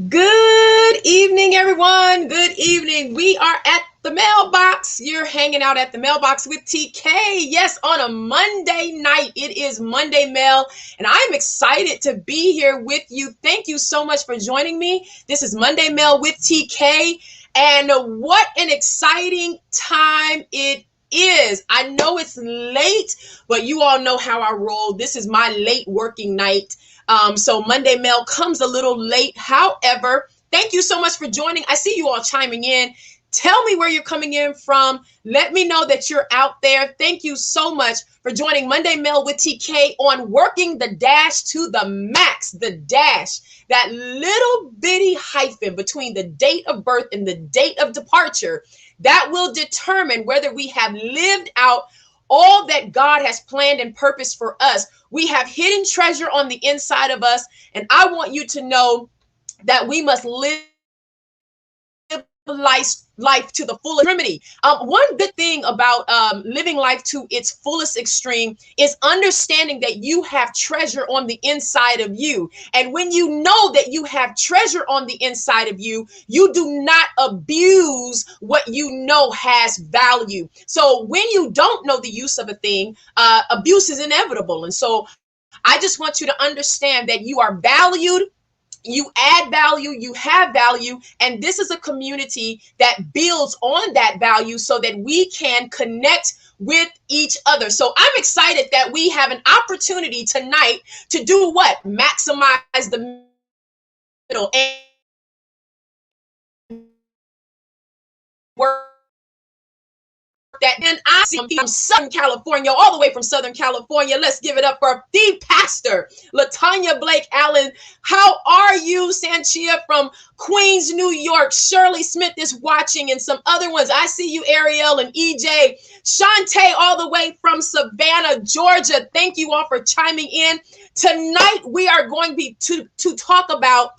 Good evening, everyone. Good evening. We are at the mailbox. You're hanging out at the mailbox with TK. Yes, on a Monday night. It is Monday Mail, and I'm excited to be here with you. Thank you so much for joining me. This is Monday Mail with TK, and what an exciting time it is. I know it's late, but you all know how I roll. This is my late working night. So Monday Mail comes a little late. However, thank you so much for joining. I see you all chiming in. Tell me where you're coming in from. Let me know that you're out there. Thank you so much for joining Monday Mail with TK on working the dash to the max. The dash, that little bitty hyphen between the date of birth and the date of departure, that will determine whether we have lived out all that God has planned and purposed for us. We have hidden treasure on the inside of us, and I want you to know that we must live life to the fullest extremity. One good thing about living life to its fullest extreme is understanding that you have treasure on the inside of you. And when you know that you have treasure on the inside of you, you do not abuse what you know has value. So when you don't know the use of a thing, abuse is inevitable. And so I just want you to understand that you are valued. You add value, you have value, and this is a community that builds on that value so that we can connect with each other. So I'm excited that we have an opportunity tonight to do what? Maximize the middle and work that. And I see from Southern California, all the way from Southern California. Let's give it up for the pastor, Latanya Blake Allen. How are you? Sanchia from Queens, New York. Shirley Smith is watching, and some other ones. I see you, Ariel and EJ. Shantae, all the way from Savannah, Georgia. Thank you all for chiming in. Tonight, we are going to talk about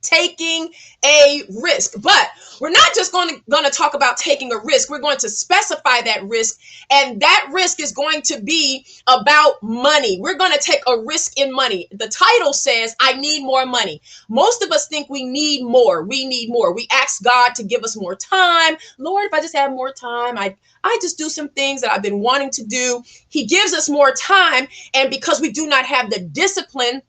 taking a risk, but we're not just going to talk about taking a risk. We're going to specify that risk, and that risk is going to be about money. We're going to take a risk in money. The title says, I need more money. Most of us think we need more. We need more. We ask God to give us more time. Lord, if I just had more time, I just do some things that I've been wanting to do. He gives us more time, and because we do not have the discipline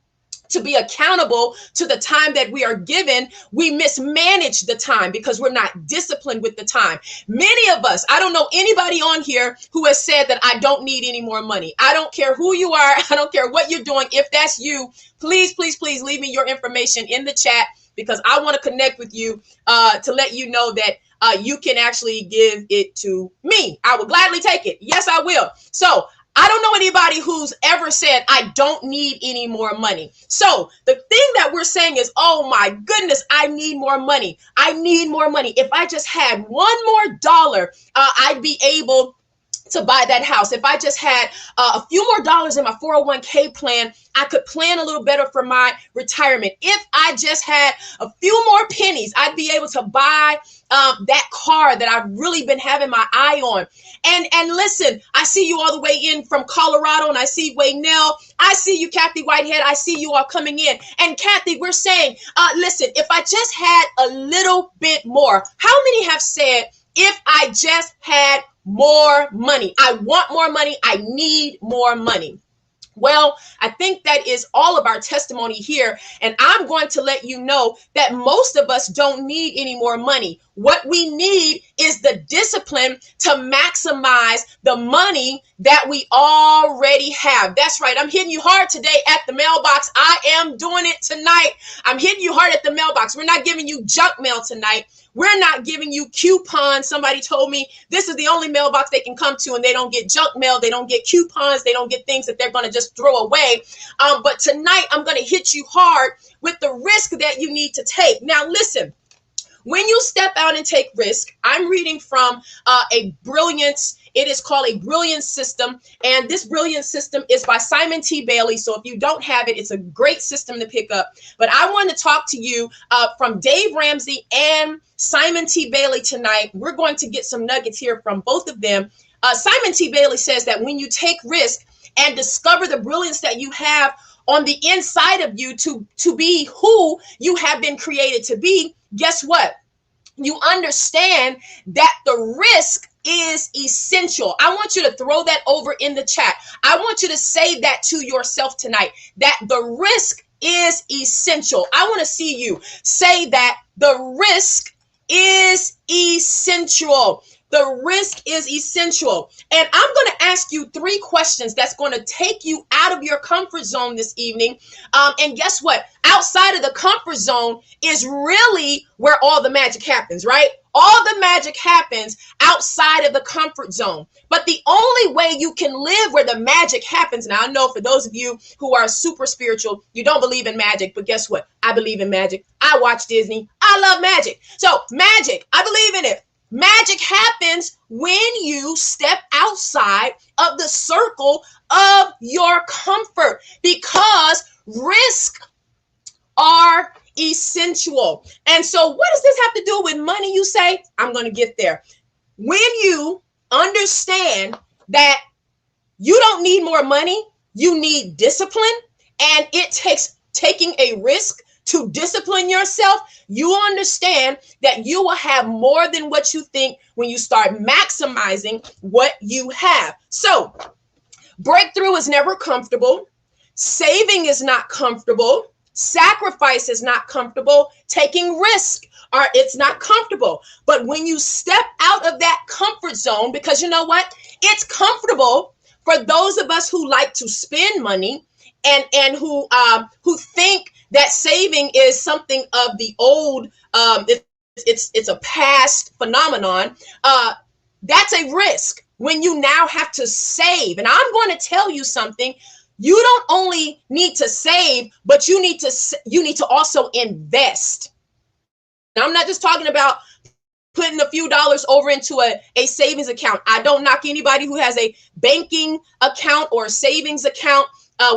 to be accountable to the time that we are given, we mismanage the time because we're not disciplined with the time. Many of us, I don't know anybody on here who has said that I don't need any more money. I don't care who you are. I don't care what you're doing. If that's you, please, please, please leave me your information in the chat because I want to connect with you to let you know that you can actually give it to me. I will gladly take it. Yes, I will. So I don't know anybody who's ever said, I don't need any more money. So the thing that we're saying is, oh my goodness, I need more money. I need more money. If I just had one more dollar, I'd be able to buy that house. If I just had a few more dollars in my 401k plan, I could plan a little better for my retirement. If I just had a few more pennies, I'd be able to buy that car that I've really been having my eye on. And listen, I see you all the way in from Colorado, and I see Waynell. I see you, Kathy Whitehead. I see you all coming in. And Kathy, we're saying, listen, if I just had a little bit more, how many have said, if I just had more money, I want more money, I need more money? Well, I think that is all of our testimony here. And I'm going to let you know that most of us don't need any more money. What we need is the discipline to maximize the money that we already have. That's right. I'm hitting you hard today at the mailbox. I am doing it tonight. I'm hitting you hard at the mailbox. We're not giving you junk mail tonight. We're not giving you coupons. Somebody told me this is the only mailbox they can come to, and they don't get junk mail. They don't get coupons. They don't get things that they're going to just throw away. But tonight, I'm going to hit you hard with the risk that you need to take. Now, listen, when you step out and take risk, I'm reading from it is called A Brilliant System. And this brilliant system is by Simon T. Bailey. So if you don't have it, it's a great system to pick up. But I want to talk to you from Dave Ramsey and Simon T. Bailey tonight. We're going to get some nuggets here from both of them. Simon T. Bailey says that when you take risk and discover the brilliance that you have on the inside of you to be who you have been created to be, guess what? You understand that the risk is essential. I want you to throw that over in the chat. I want you to say that to yourself tonight, that the risk is essential. I want to see you say that the risk is essential. The risk is essential. And I'm going to ask you 3 questions that's going to take you out of your comfort zone this evening. And guess what? Outside of the comfort zone is really where all the magic happens, right? All the magic happens outside of the comfort zone. But the only way you can live where the magic happens, now I know for those of you who are super spiritual, you don't believe in magic, but guess what? I believe in magic. I watch Disney. I love magic. So magic, I believe in it. Magic happens when you step outside of the circle of your comfort, because risk are essential. And so what does this have to do with money, you say? I'm going to get there. When you understand that you don't need more money, you need discipline, and it takes taking a risk to discipline yourself, you understand that you will have more than what you think when you start maximizing what you have. So breakthrough is never comfortable. Saving is not comfortable. Sacrifice is not comfortable. Taking risk, or it's not comfortable. But when you step out of that comfort zone, because you know what? It's comfortable for those of us who like to spend money and who think that saving is something of the old, it's a past phenomenon. That's a risk when you now have to save. And I'm going to tell you something. You don't only need to save, but you need to also invest. Now, I'm not just talking about putting a few dollars over into a savings account. I don't knock anybody who has a banking account or a savings account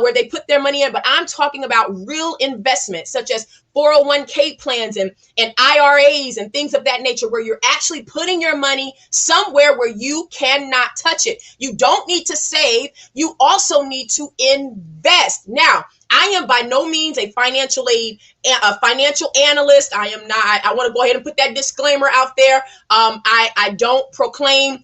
where they put their money in, but I'm talking about real investment, such as 401k plans and IRAs and things of that nature, where you're actually putting your money somewhere where you cannot touch it. You don't need to save. You also need to invest. Now, I am by no means a financial analyst. I am not. I want to go ahead and put that disclaimer out there. I don't proclaim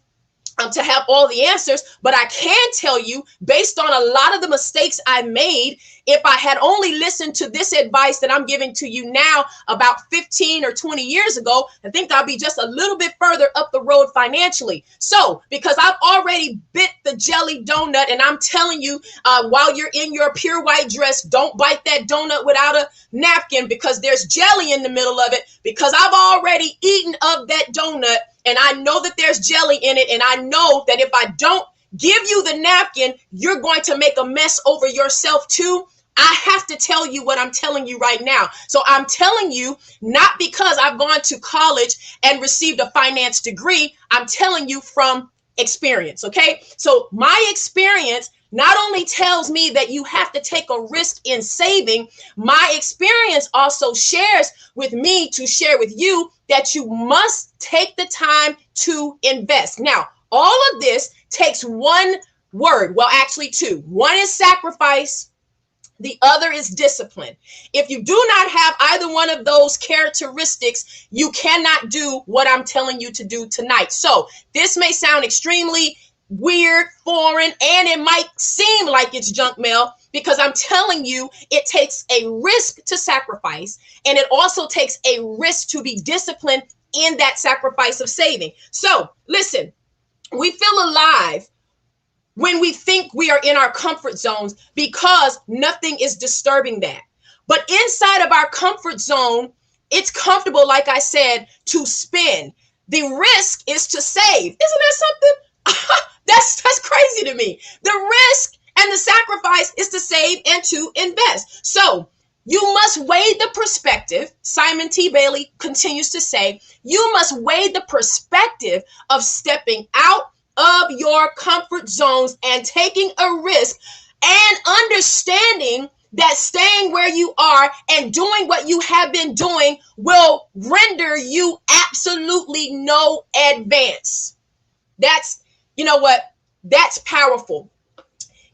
to have all the answers, but I can tell you, based on a lot of the mistakes I made, if I had only listened to this advice that I'm giving to you now about 15 or 20 years ago, I think I'll be just a little bit further up the road financially. So, because I've already bit the jelly donut, and I'm telling you, while you're in your pure white dress, don't bite that donut without a napkin, because there's jelly in the middle of it, because I've already eaten of that donut. And I know that there's jelly in it. And I know that if I don't give you the napkin, you're going to make a mess over yourself too. I have to tell you what I'm telling you right now. So I'm telling you, not because I've gone to college and received a finance degree. I'm telling you from experience. Okay. So my experience not only tells me that you have to take a risk in saving, my experience also shares with me to share with you that you must take the time to invest. Now, all of this takes one word. Well, actually 2. One is sacrifice. The other is discipline. If you do not have either one of those characteristics, you cannot do what I'm telling you to do tonight. So this may sound extremely weird, foreign, and it might seem like it's junk mail, because I'm telling you, it takes a risk to sacrifice, and it also takes a risk to be disciplined in that sacrifice of saving. So listen, we feel alive when we think we are in our comfort zones, because nothing is disturbing that. But inside of our comfort zone, it's comfortable, like I said, to spend. The risk is to save. Isn't that something? That's crazy to me. The risk and the sacrifice is to save and to invest. So you must weigh the perspective. Simon T. Bailey continues to say, you must weigh the perspective of stepping out of your comfort zones and taking a risk, and understanding that staying where you are and doing what you have been doing will render you absolutely no advance. You know what? That's powerful.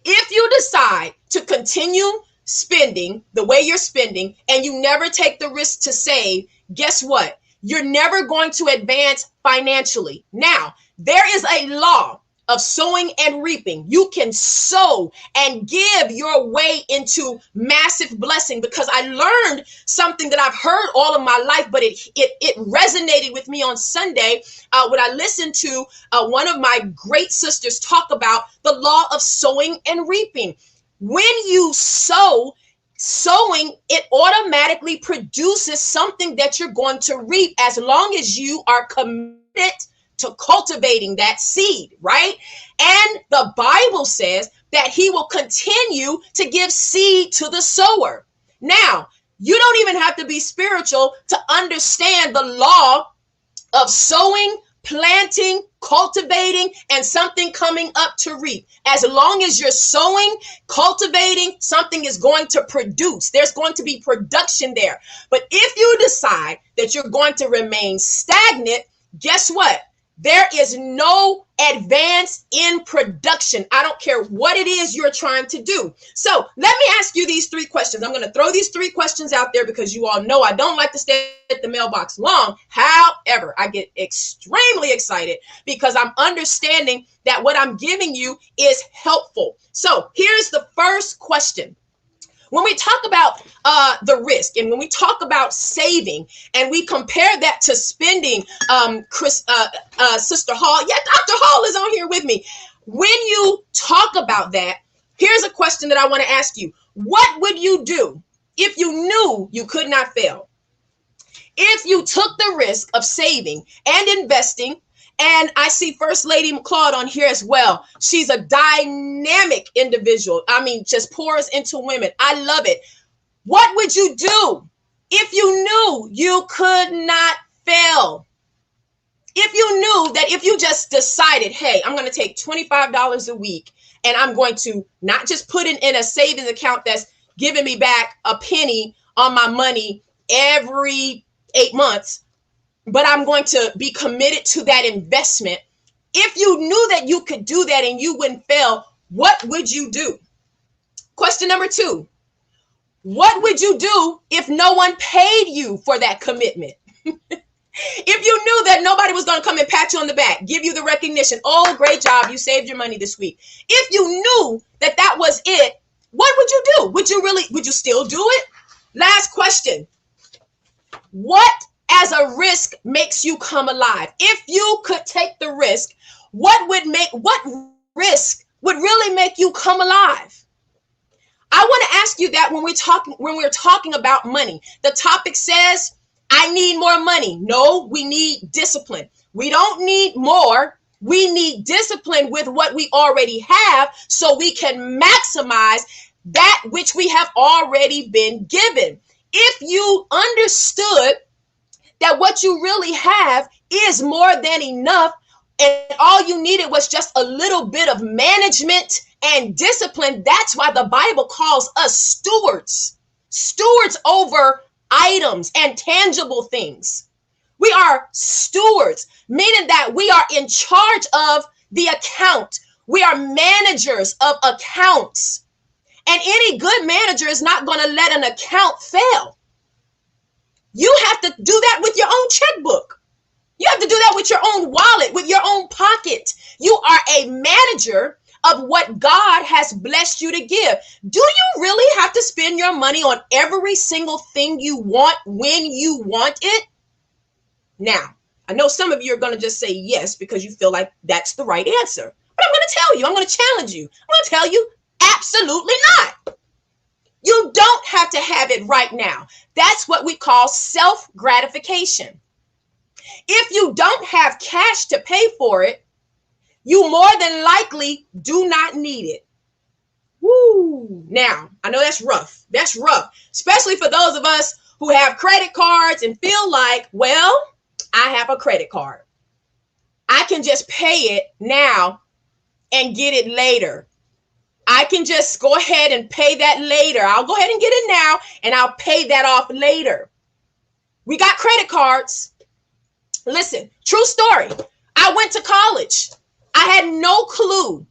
If you decide to continue spending the way you're spending, and you never take the risk to save, guess what? You're never going to advance financially. Now, there is a law of sowing and reaping. You can sow and give your way into massive blessing, because I learned something that I've heard all of my life, but it resonated with me on Sunday when I listened to one of my great sisters talk about the law of sowing and reaping. When you sow, sowing, it automatically produces something that you're going to reap, as long as you are committed to cultivating that seed, right? And the Bible says that he will continue to give seed to the sower. Now, you don't even have to be spiritual to understand the law of sowing, planting, cultivating, and something coming up to reap. As long as you're sowing, cultivating, something is going to produce. There's going to be production there. But if you decide that you're going to remain stagnant, guess what? There is no advance in production. I don't care what it is you're trying to do. So let me ask you these 3 questions. I'm going to throw these 3 questions out there because you all know I don't like to stay at the mailbox long. However, I get extremely excited because I'm understanding that what I'm giving you is helpful. So here's the first question. When we talk about the risk, and when we talk about saving, and we compare that to spending, Sister Hall, yeah, Dr. Hall is on here with me. When you talk about that, here's a question that I want to ask you. What would you do if you knew you could not fail? If you took the risk of saving and investing, and I see First Lady Claude on here as well. She's a dynamic individual. I mean, just pours into women. I love it. What would you do if you knew you could not fail? If you knew that if you just decided, hey, I'm going to take $25 a week and I'm going to not just put it in a savings account that's giving me back a penny on my money every 8 months, but I'm going to be committed to that investment. If you knew that you could do that and you wouldn't fail, what would you do? Question number 2, what would you do if no one paid you for that commitment? If you knew that nobody was going to come and pat you on the back, give you the recognition, oh, great job, you saved your money this week. If you knew that that was it, what would you do? Would you still do it? Last question. What as a risk makes you come alive? If you could take the risk, what risk would really make you come alive? I want to ask you that when we're talking about money. The topic says, I need more money. No, we need discipline. We don't need more. We need discipline with what we already have so we can maximize that which we have already been given. If you understood that what you really have is more than enough, and all you needed was just a little bit of management and discipline, that's why the Bible calls us stewards over items and tangible things. We are stewards, meaning that we are in charge of the account. We are managers of accounts. And any good manager is not going to let an account fail. You have to do that with your own checkbook. You have to do that with your own wallet, with your own pocket. You are a manager of what God has blessed you to give. Do you really have to spend your money on every single thing you want when you want it? Now, I know some of you are going to just say yes because you feel like that's the right answer. But I'm going to tell you, I'm going to challenge you. I'm going to tell you, absolutely not. You don't have to have it right now. That's what we call self-gratification. If you don't have cash to pay for it, you more than likely do not need it. Woo! Now, I know that's rough. That's rough, especially for those of us who have credit cards and feel like, well, I have a credit card. I can just pay it now and get it later. I can just go ahead and pay that later. I'll go ahead and get it now and I'll pay that off later. We got credit cards. Listen, true story. I went to college. I had no clue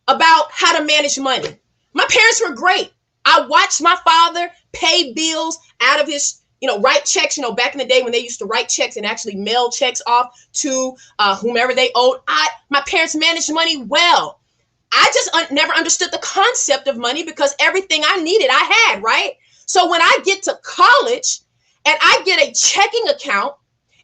about how to manage money. My parents were great. I watched my father pay bills out of his, write checks, back in the day when they used to write checks and actually mail checks off to whomever they owed. My parents managed money well. I just never understood the concept of money because everything I needed, I had, right? So when I get to college and I get a checking account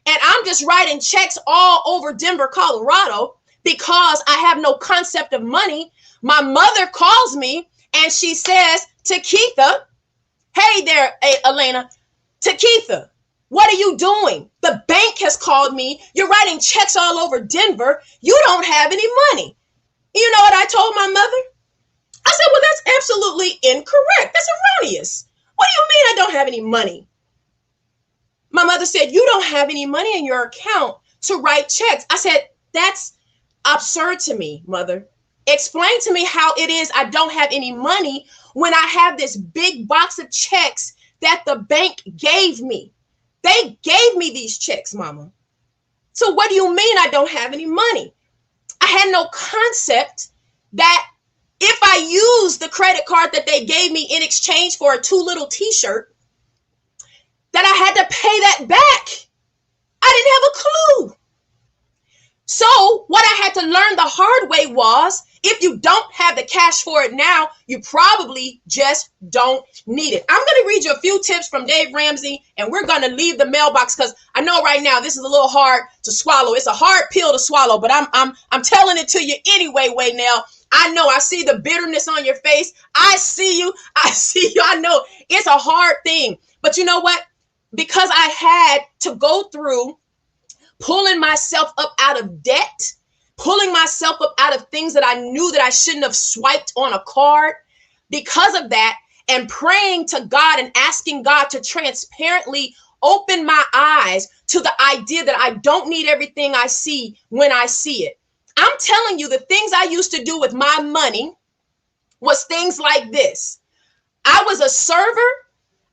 and I'm just writing checks all over Denver, Colorado, because I have no concept of money, my mother calls me and she says, Takitha, hey there, Elena, Takitha, what are you doing? The bank has called me. You're writing checks all over Denver. You don't have any money. You know what I told my mother? I said, well, that's absolutely incorrect. That's erroneous. What do you mean I don't have any money? My mother said, you don't have any money in your account to write checks. I said, that's absurd to me, mother. Explain to me how it is I don't have any money when I have this big box of checks that the bank gave me. They gave me these checks, mama. So what do you mean I don't have any money? I had no concept that if I used the credit card that they gave me in exchange for a Too Little t-shirt, that I had to pay that back. I didn't have a clue. So what I had to learn the hard way was, if you don't have the cash for it now, you probably just don't need it. I'm going to read you a few tips from Dave Ramsey, and we're going to leave the mailbox because I know right now this is a little hard to swallow. It's a hard pill to swallow, but I'm telling it to you anyway, Waynell. I know. I see the bitterness on your face. I see you. I know it's a hard thing, but you know what? Because I had to go through pulling myself up out of debt, pulling myself up out of things that I knew that I shouldn't have swiped on a card. Because of that, and praying to God and asking God to transparently open my eyes to the idea that I don't need everything I see when I see it. I'm telling you, the things I used to do with my money was things like this. I was a server.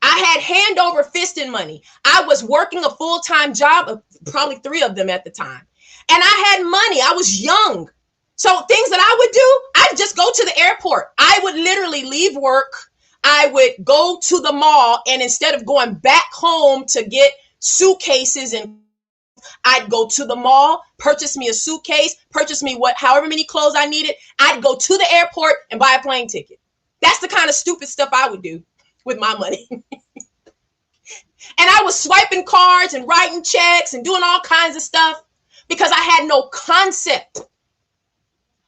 I had hand over fist in money. I was working a full-time job, probably 3 of them at the time. And I had money. I was young. So things that I would do, I'd just go to the airport. I would literally leave work. I would go to the mall. And instead of going back home to get suitcases, and I'd go to the mall, purchase me a suitcase, purchase me however many clothes I needed. I'd go to the airport and buy a plane ticket. That's the kind of stupid stuff I would do with my money. And I was swiping cards and writing checks and doing all kinds of stuff because I had no concept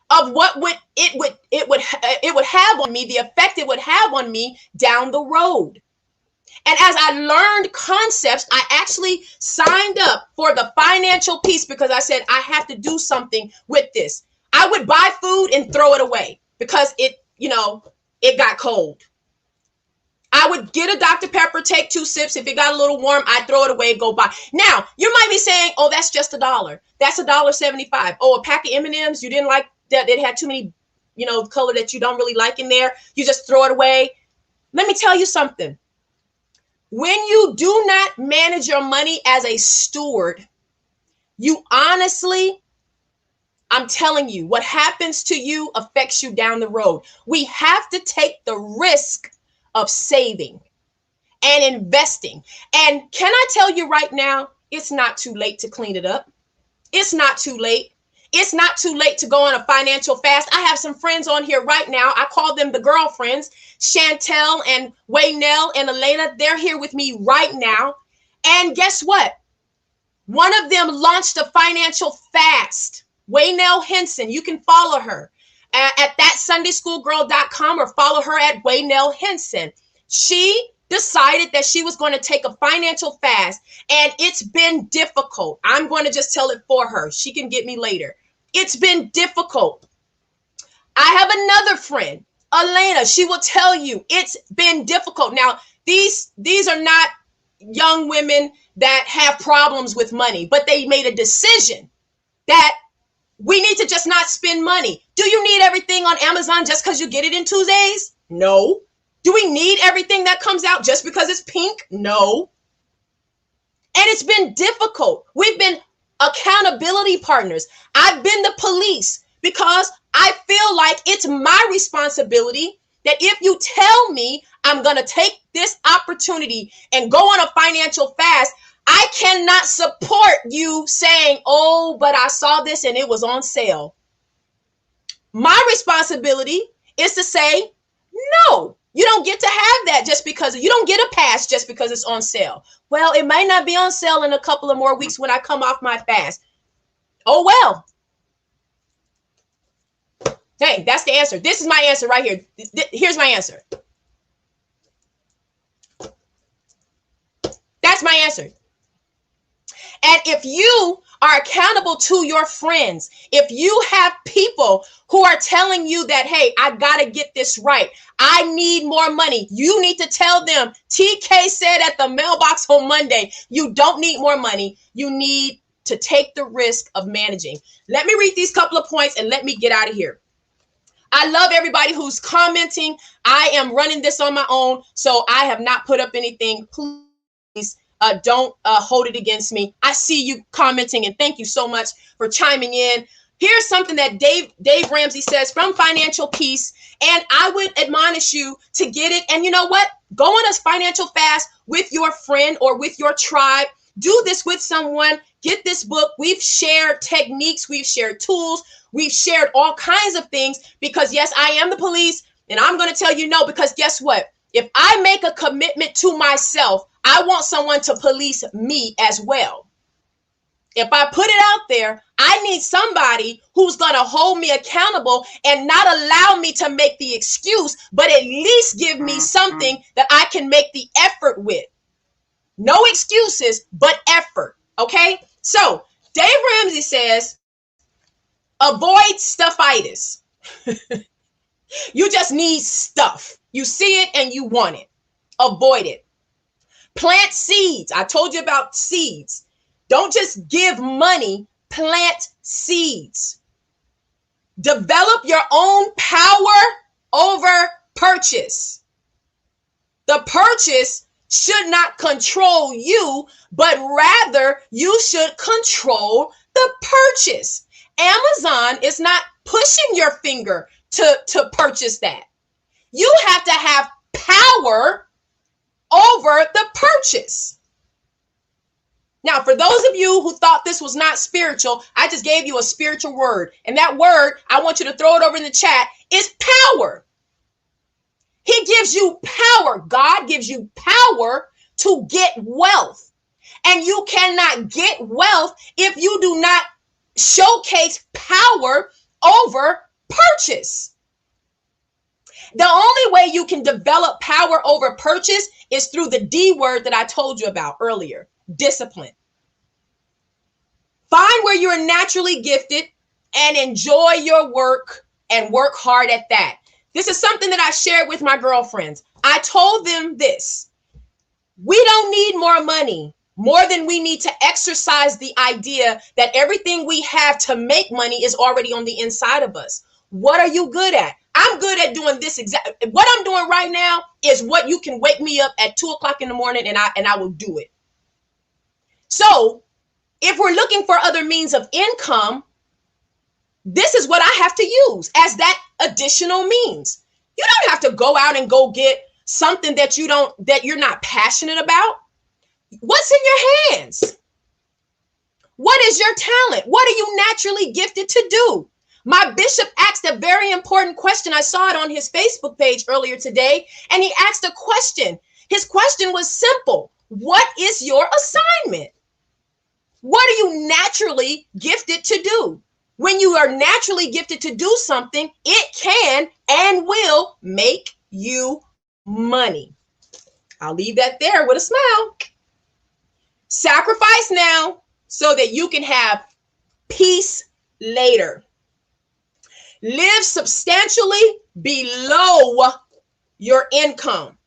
of what it would have on me, the effect it would have on me down the road. And as I learned concepts, I actually signed up for the financial piece because I said, I have to do something with this. I would buy food and throw it away because it got cold. I would get a Dr. Pepper, take 2 sips. If it got a little warm, I'd throw it away, go buy. Now, you might be saying, oh, that's just $1. That's $1.75. Oh, a pack of M&Ms, you didn't like that. It had too many, color that you don't really like in there. You just throw it away. Let me tell you something. When you do not manage your money as a steward, you honestly, I'm telling you, what happens to you affects you down the road. We have to take the risk of saving and investing. And can I tell you right now, it's not too late to clean it up. It's not too late. It's not too late to go on a financial fast. I have some friends on here right now. I call them the girlfriends, Chantel and Waynell and Elena. They're here with me right now. And guess what? One of them launched a financial fast. Waynell Henson, you can follow her at thatsundayschoolgirl.com or follow her at Waynell Henson. She decided that she was going to take a financial fast, and it's been difficult. I'm going to just tell it for her. She can get me later. It's been difficult. I have another friend, Elena. She will tell you it's been difficult. Now, these are not young women that have problems with money, but they made a decision that we need to just not spend money. Do you need everything on Amazon just because you get it in 2 days? No. Do we need everything that comes out just because it's pink? No. And it's been difficult. We've been accountability partners. I've been the police because I feel like it's my responsibility that if you tell me I'm going to take this opportunity and go on a financial fast, I cannot support you saying, oh, but I saw this and it was on sale. My responsibility is to say, no, you don't get to have that just because you don't get a pass just because it's on sale. Well, it might not be on sale in a couple of more weeks when I come off my fast. Oh, well. Hey, that's the answer. This is my answer right here. Here's my answer. That's my answer. And if you are accountable to your friends, if you have people who are telling you that, hey, I got to get this right, I need more money, you need to tell them, TK said at the mailbox on Monday, you don't need more money. You need to take the risk of managing. Let me read these couple of points and let me get out of here. I love everybody who's commenting. I am running this on my own, so I have not put up anything. Please don't hold it against me. I see you commenting, and thank you so much for chiming in. Here's something that Dave Ramsey says from Financial Peace, and I would admonish you to get it. And you know what? Go on a financial fast with your friend or with your tribe. Do this with someone. Get this book. We've shared techniques. We've shared tools. We've shared all kinds of things because, yes, I am the police, and I'm going to tell you no, because guess what? If I make a commitment to myself, I want someone to police me as well. If I put it out there, I need somebody who's going to hold me accountable and not allow me to make the excuse, but at least give me something that I can make the effort with. No excuses, but effort. Okay? So Dave Ramsey says, avoid stuffitis. You just need stuff. You see it and you want it. Avoid it. Plant seeds. I told you about seeds. Don't just give money, plant seeds. Develop your own power over purchase. The purchase should not control you, but rather you should control the purchase. Amazon is not pushing your finger to purchase that. You have to have power over the purchase. Now, for those of you who thought this was not spiritual, I just gave you a spiritual word. And that word, I want you to throw it over in the chat, is power. He gives you power. God gives you power to get wealth. And you cannot get wealth if you do not showcase power over purchase. The only way you can develop power over purchase is through the D word that I told you about earlier, discipline. Find where you're naturally gifted and enjoy your work and work hard at that. This is something that I shared with my girlfriends. I told them this: we don't need more money more than we need to exercise the idea that everything we have to make money is already on the inside of us. What are you good at? I'm good at doing this exact. What I'm doing right now is what you can wake me up at 2:00 in the morning and I will do it. So if we're looking for other means of income, this is what I have to use as that additional means. You don't have to go out and go get something that you're not passionate about. What's in your hands? What is your talent? What are you naturally gifted to do? My bishop asked a very important question. I saw it on his Facebook page earlier today, and he asked a question. His question was simple. What is your assignment? What are you naturally gifted to do? When you are naturally gifted to do something, it can and will make you money. I'll leave that there with a smile. Sacrifice now so that you can have peace later. Live substantially below your income.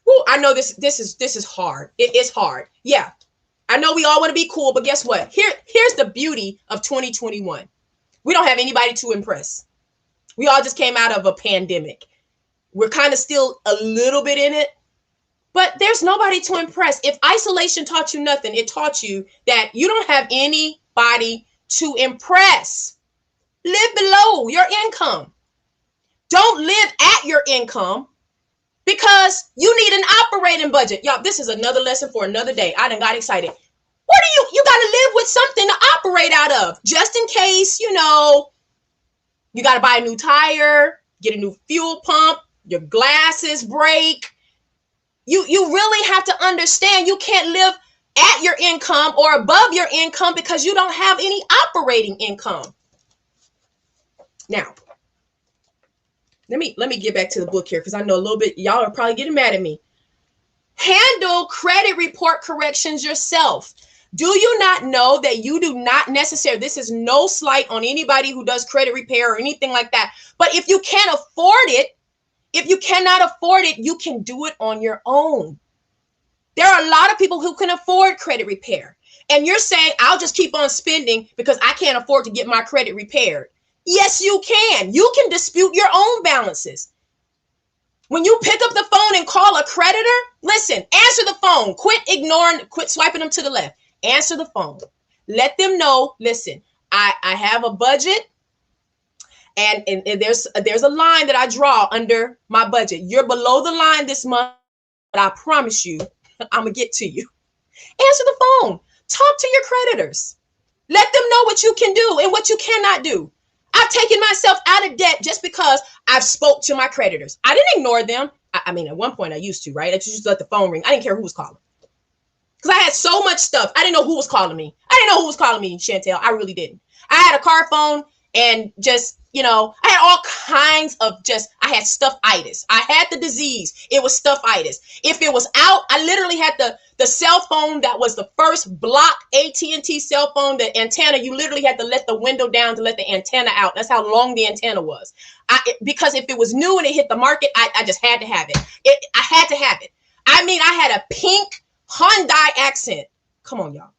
Ooh, I know this is hard. It is hard. Yeah. I know we all want to be cool, but guess what? Here's the beauty of 2021. We don't have anybody to impress. We all just came out of a pandemic. We're kind of still a little bit in it, but there's nobody to impress. If isolation taught you nothing, it taught you that you don't have anybody to impress. Live below your income. Don't live at your income. because you need an operating budget. Y'all, this is another lesson for another day. I done got excited. What do you got to live with something to operate out of, just in case, you got to buy a new tire, get a new fuel pump, your glasses break. You really have to understand you can't live at your income or above your income because you don't have any operating income. Now, let me get back to the book here, because I know a little bit y'all are probably getting mad at me. Handle credit report corrections yourself. Do you not know that you do not necessarily, this is no slight on anybody who does credit repair or anything like that, but if you can't afford it, if you cannot afford it, you can do it on your own. There are a lot of people who can afford credit repair. And you're saying, I'll just keep on spending because I can't afford to get my credit repaired. Yes, you can. You can dispute your own balances. When you pick up the phone and call a creditor, listen, answer the phone. Quit ignoring, quit swiping them to the left. Answer the phone. Let them know, listen, I have a budget. And there's a line that I draw under my budget. You're below the line this month, but I promise you, I'm going to get to you. Answer the phone. Talk to your creditors. Let them know what you can do and what you cannot do. I've taken myself out of debt just because I've spoke to my creditors. I didn't ignore them. I mean, at one point I used to, right? I just let the phone ring. I didn't care who was calling. Because I had so much stuff. I didn't know who was calling me. I didn't know who was calling me, Chantel. I really didn't. I had a car phone and just, I had all kinds of I had stuffitis. I had the disease. It was stuffitis. If it was out, I literally had the cell phone that was the first block AT&T cell phone, the antenna. You literally had to let the window down to let the antenna out. That's how long the antenna was. Because if it was new and it hit the market, I just had to have it. I had to have it. I mean, I had a pink Hyundai Accent. Come on, y'all.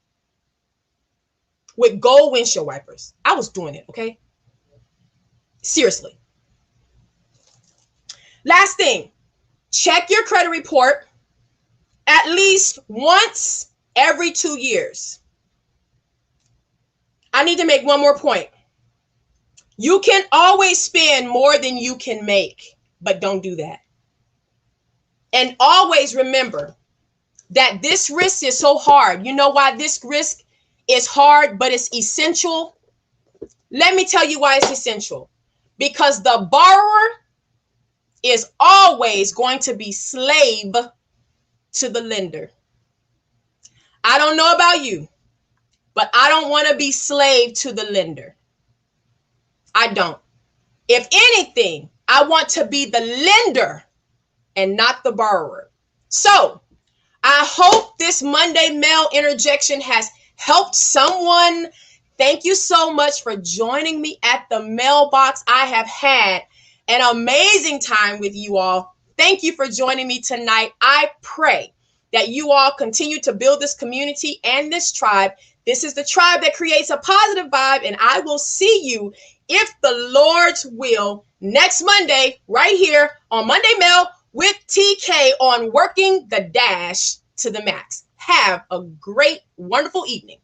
With gold windshield wipers. I was doing it, okay? Seriously. Last thing, check your credit report at least once every 2 years. I need to make one more point. You can always spend more than you can make, but don't do that. And always remember that this risk is so hard. You know why this risk is hard, but it's essential? Let me tell you why it's essential. Because the borrower is always going to be slave to the lender. I don't know about you, but I don't want to be slave to the lender. I don't. If anything, I want to be the lender and not the borrower. So I hope this Monday mail interjection has helped someone. Thank you so much for joining me at the mailbox. I have had an amazing time with you all. Thank you for joining me tonight. I pray that you all continue to build this community and this tribe. This is the tribe that creates a positive vibe, and I will see you, if the Lord's will, next Monday right here on Monday Mail with TK on Working the Dash to the Max. Have a great, wonderful evening.